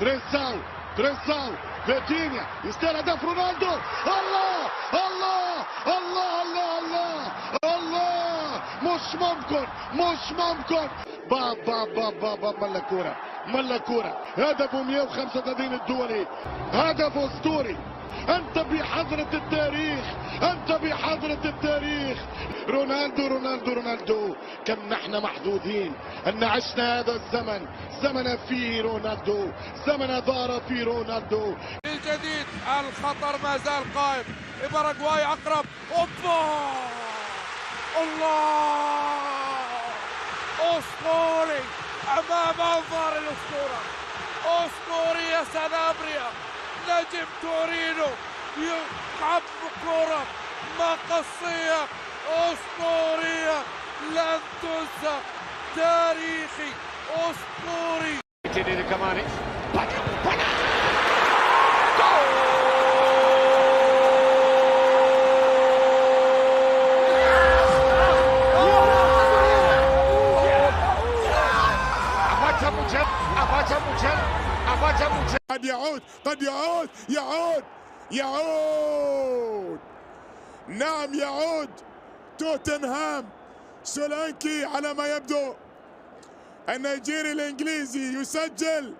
تريزاو فيتينيا يستاهل هدف رونالدو. الله الله الله الله الله الله مش ممكن بابا ملا كورة هدفه 135 الدولي، هدف اسطوري. انت بحضرة التاريخ. رونالدو كم نحن محظوظين ان عشنا هذا الزمن، زمن فيه رونالدو، زمن دار فيه رونالدو. الجديد الخطر ما زال قائم، باراغواي اقرب، اوبا الله اسطوري امام انظار الاسطورة، اسطوري يا سنابريا، نجم تورينو يلعب كرة مقصية أسطورية لن تنسى، تاريخي أسطوري. قد يعود نعم يعود توتنهام. سولانكي على ما يبدو النيجيري الانجليزي يسجل.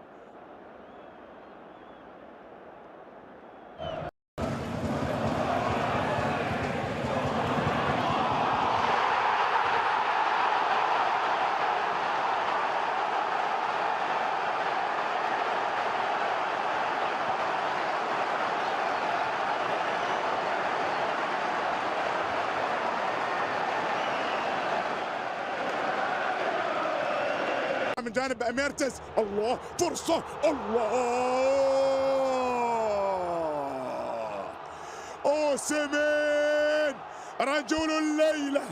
من جانب اميرتس، الله فرصة، الله اوسيمين رجل الليلة.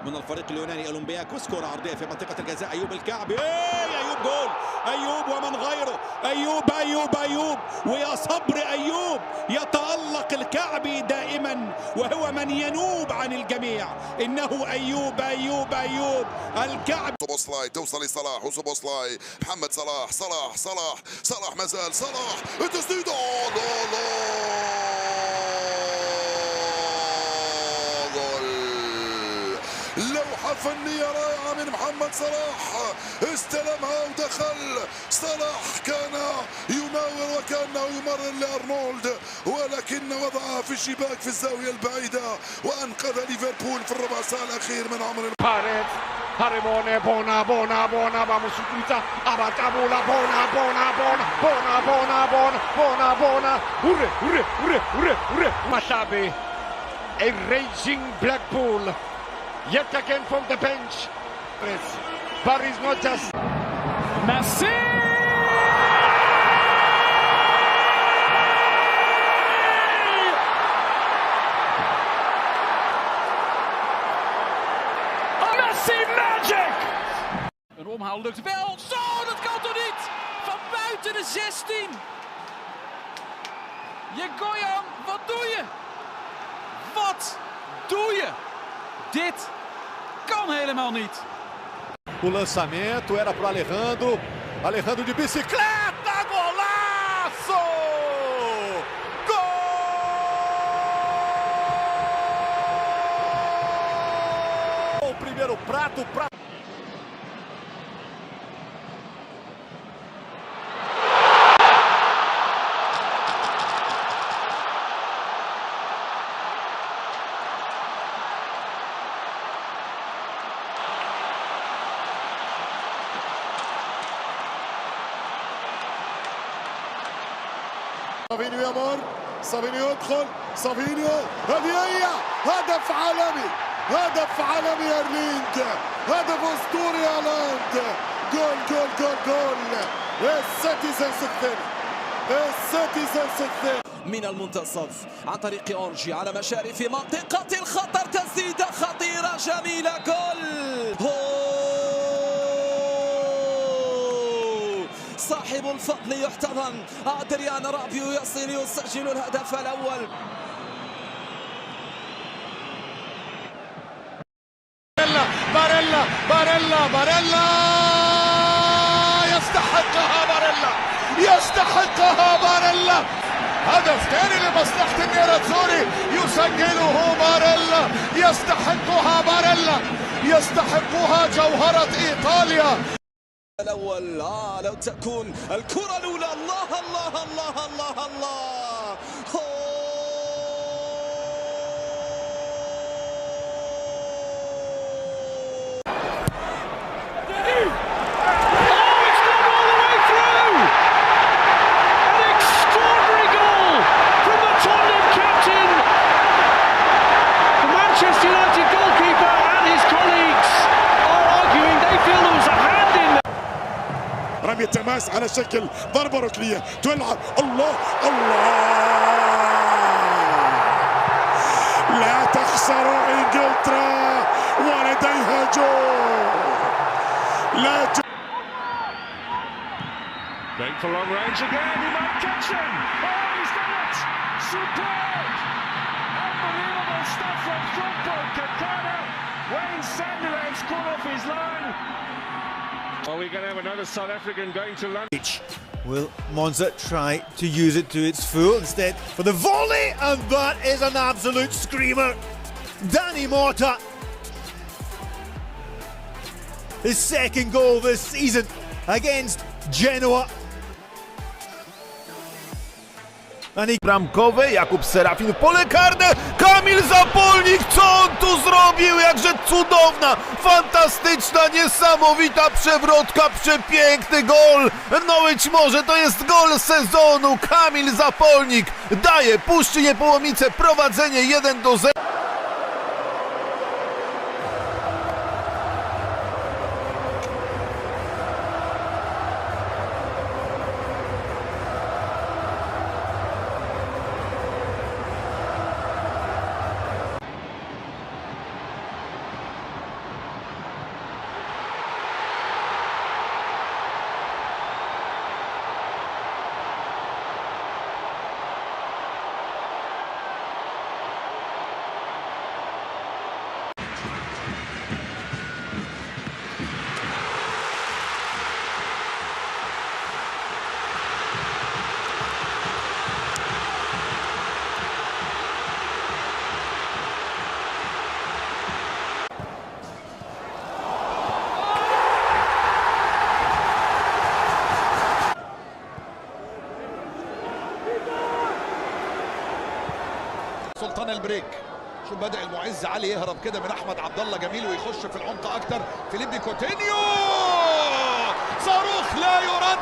من الفريق اليوناني اولمبياكوس، كرة عرضية في منطقة الجزاء، ايوب الكعبي، ايوب جول، ايوب ومن غيره، ايوب ويا صبر ايوب، يتألق الكعبي دائما وهو من ينوب عن الجميع، انه ايوب الكعبي. سوبوسلاي توصل لصلاح، وسوبوسلاي محمد صلاح ما زال التسديدة، لوحة فنية رائعة من محمد صلاح، استلمها ودخل. صلاح كان يناور وكأنه يمرر لأرنولد، ولكن وضعها في الشباك في الزاوية البعيدة، وأنقذ ليفربول في الربع ساعة الأخير من عمر Haribone, bona, vamos su punta, abatabula, bona, hurre, Maccabi, a raging Blackpool, yet again from the bench, but it's not just... Messi! Magic! Een omhaal lukt wel. Zo, dat kan toch niet? Van buiten de 16. Yegoyan, wat doe je? Wat doe je? Dit kan helemaal niet. O lançamento era para Alejandro de bicicleta, golaço! Primeiro prato. صافينيو يا مار، صافينيو يدخل، صافينيو هذه هي هدف عالمي ايرلينج، هدف اسطوري هالاند، جول السادس الثاني من المنتصف عن طريق اورجي على مشارف منطقة الخطر، تسديدة خطيرة جميلة، جول. صاحب الفضل يحتضن، أدريان رابيو يصل يسجل الهدف الأول. باريلا باريلا باريلا يستحقها باريلا يستحقها باريلا. هدف ثاني لمصلحة النيراتزوري يسجله باريلا يستحقها باريلا يستحقها جوهرة إيطاليا. الأول لو تكون الكرة الأولى. الله الله الله الله الله. رمي التماس على شكل ضربة ركنية تلعب. الله الله، لا تخسر انجلترا ولديها جول. لا Going for long range again, he might catch him. Oh, he's done it! Superb! Unbelievable stuff from Frogboy Kakana. Wayne Sandilands caught off his line. Are we going to have another South African going to London? Will Monza try to use it to its full instead for the volley? And that is an absolute screamer. Danny Morta. His second goal this season against Genoa. Bramkowy, Jakub Serafin, pole karne, Kamil Zapolnik, co on tu zrobił? Jakże cudowna, fantastyczna, niesamowita przewrotka, przepiękny gol. No być może to jest gol sezonu. Kamil Zapolnik daje Puszczy Niepołomice prowadzenie 1-0. سلطان البريك. شوف بدأ المعز علي يهرب كده من احمد عبد الله جميل ويخش في العمق اكتر. فيليبي كوتينيو صاروخ لا يرد،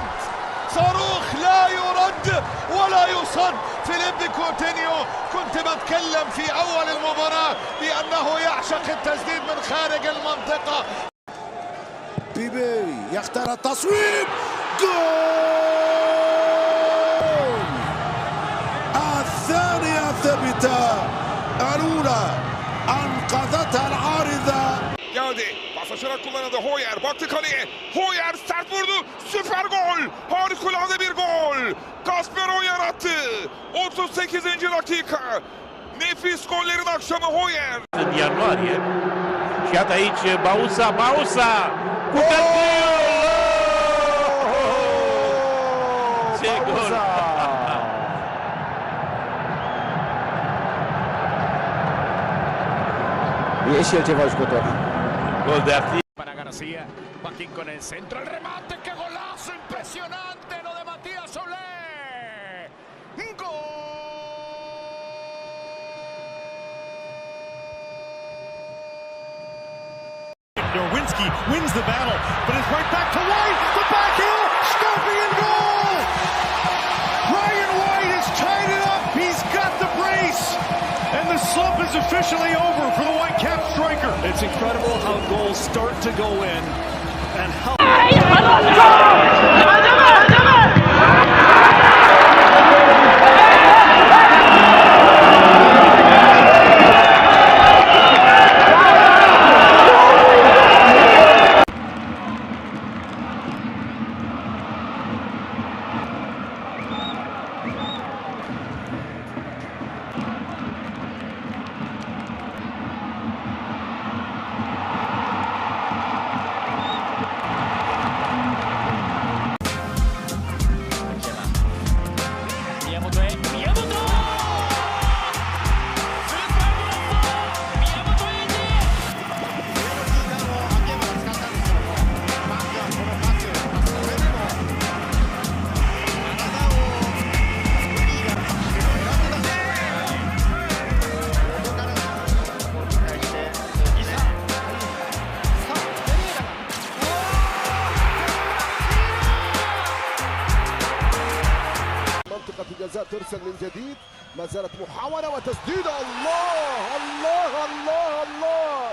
صاروخ لا يرد ولا يصد. فيليبي كوتينيو كنت بتكلم في اول المباراة بانه يعشق التسديد من خارج المنطقة. بيبي يختار التصويب. جول الثانية ثابتة، الأولى أنقذتها العارضة. Geldi. Pasajera kullanıldı. Hoyer baktı kaleye. Hoyer sert vurdu. Süper gol. Harikulade bir gol. Kasper Hoyer attı. 38. dakika. Nefis gollerin akşamı Hoyer. Januarie. Siada aici Bauza, Bauza! Cu Ce gol! E și el ceva jucător. Gol de artista. Para García, Joaquín con el centro, el remate, qué golazo impresionante lo de Matías Soler. ¡Gol! Nowinski wins the battle, but it's right back to White, the back heel, scorpion goal! Ryan White has tied it up, he's got the brace, and the slump is officially over for the Whitecap striker. It's incredible how goals start to go in, and how... يرسل من جديد، ما زالت محاولة وتسديد. الله الله الله الله،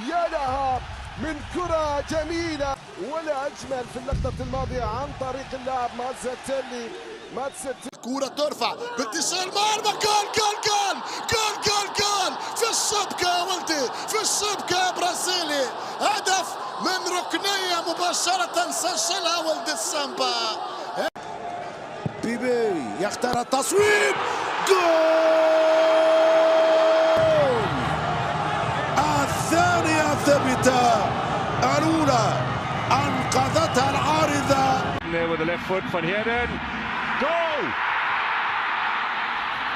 يا لها من كرة جميلة ولا أجمل في اللقطة الماضية عن طريق اللاعب ماتزاتيلي. كرة ترفع بانتشار مرمى، جول جول جول جول جول جول في الشبكة يا ولدي، في الشبكة يا برازيلي. هدف من ركنية مباشرة سجلها ولد السامبا. بيبي يختار التصويب، جول! الثانية ثابتة، الأولى أنقذتها العارضة. There with the left foot, Van Heerden. Goal!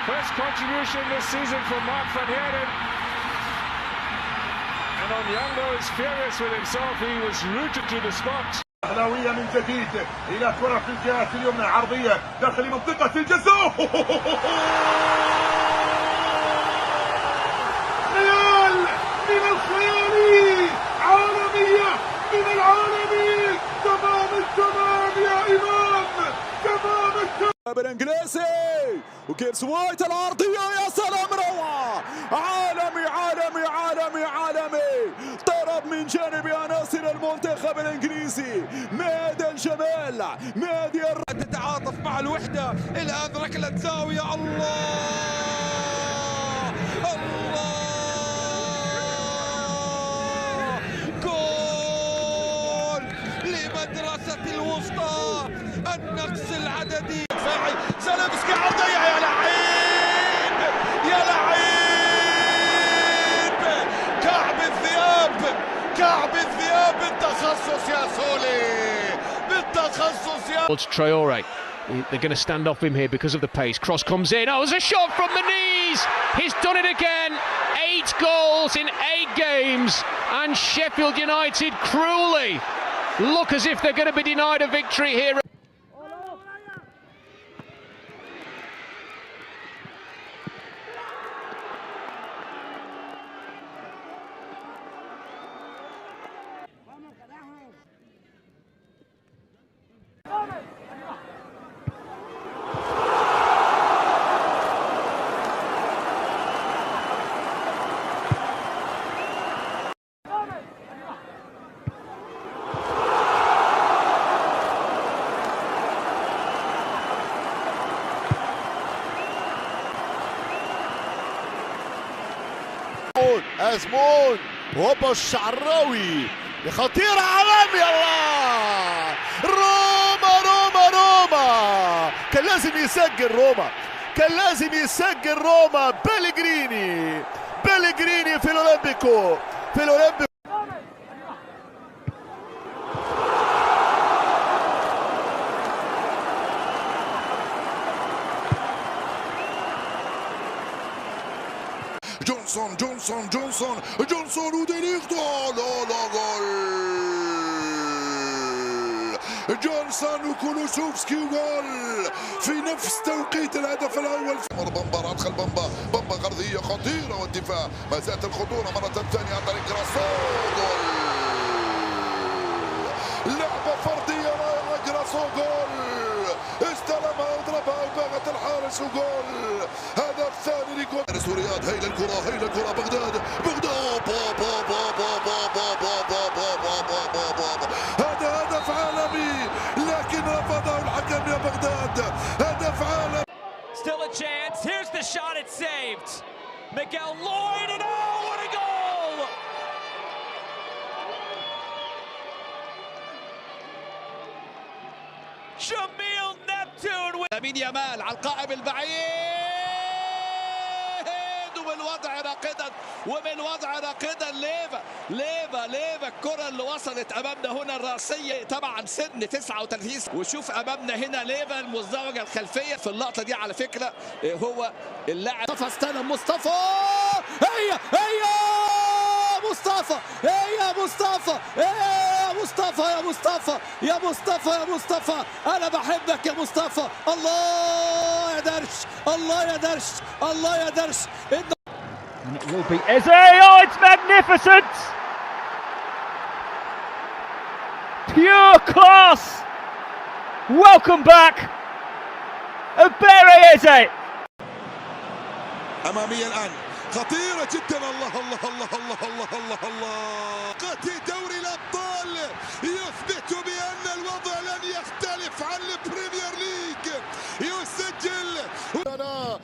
First contribution this season from Mark Van Heerden. And Onyango is furious with himself. He was rooted to the spot. أهلاوية من جديد إلى كرة في الجهة اليمنى عرضية داخل منطقة الجزاء. خيال من الخيالي، عالمية من العالمي، تمام التمام يا إمام، تمام التمام. بالانجليزي وجيبس وايت العرضية، يا سلام روعة، عالمي عالمي عالمي عالمي، طرب من جانب عناصر المنتخب الانجليزي. مادي الجمال، مادي تتعاطف مع الوحدة. الآن ركلة زاوية، الله الله، جول لمدرسة الوسطى، النقص العددي. دفاعي زلمسكي عرضية، يا لعيب يا لعيب، كعب الذئاب، كعب الذئاب بالتخصص يا سولي، بالتخصص يا Traore. They're going to stand off him here because of the pace. Cross comes in. Oh, it's a shot from the knees. He's done it again. 8 goals in 8 games. And Sheffield United cruelly look as if they're going to be denied a victory here. أزمون هوبا الشعراوي خطيرة عالمي، الله، روما روما روما، كان لازم يسجل روما، كان لازم يسجل روما. بيليغريني، بيليغريني في الأولمبيكو، في الأولمبيكو. جونسون جونسون جونسون جونسون وديليغتو، لا لا جول. جونسون وكولوسوفسكي وجول في نفس توقيت الهدف الأول. بمبا أدخل بمبا، بمبا غرضية خطيرة والدفاع، ما زالت الخطورة مرة ثانية عن طريق جراسو، جول. لعبة فردية رائعة، جراسو جول، استلمها وضربها وباغت الحارس وجول. هدف ثاني لجول رياض. هيل الكرة، هيل الكرة، بغداد، بغداد، هذا هدف عالمي لكن رفضه الحكم يا بغداد. هدف عالمي. Still a chance. Here's the shot. It's saved. Miguel Lloyd, and oh, what a goal! Jamil Neptune. لامين يامال على القائم البعيد، ومن وضع راقدا، ومن وضع راقدا ليفا ليفا ليفا. الكرة اللي وصلت امامنا هنا الراسية، طبعا سن 39. وشوف امامنا هنا ليفا المزدوجة الخلفية في اللقطة دي على فكرة هو اللاعب. مصطفى استلم، مصطفى، هي مصطفى، يا مصطفى، يا مصطفى، يا مصطفى، يا مصطفى، يا مصطفى، انا بحبك يا مصطفى. الله يا درش، الله يا درش، الله يا درش. And it will be Eze. Oh, it's magnificent! Pure class! Welcome back Berriese. أمامية الآن خطيرة جدا. الله الله الله الله الله الله الله. قتي دوري الأبطال يثبت بأن الوضع لن يختلف عن البريمير ليج. يسجل ونانا.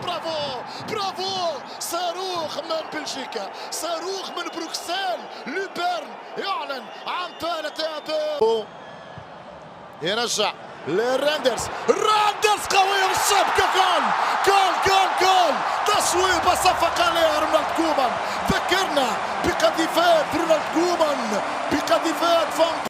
برافو برافو. صاروخ من بلجيكا، صاروخ من بروكسل. لوبيرن يعلن عن ثالث يرجع لراندرز. راندرز قوية بالشبكة. جول جول جول جول. تصويبة صفق عليها رونالد كومان. ذكرنا بقذيفات رونالد كومان، بقذيفات فان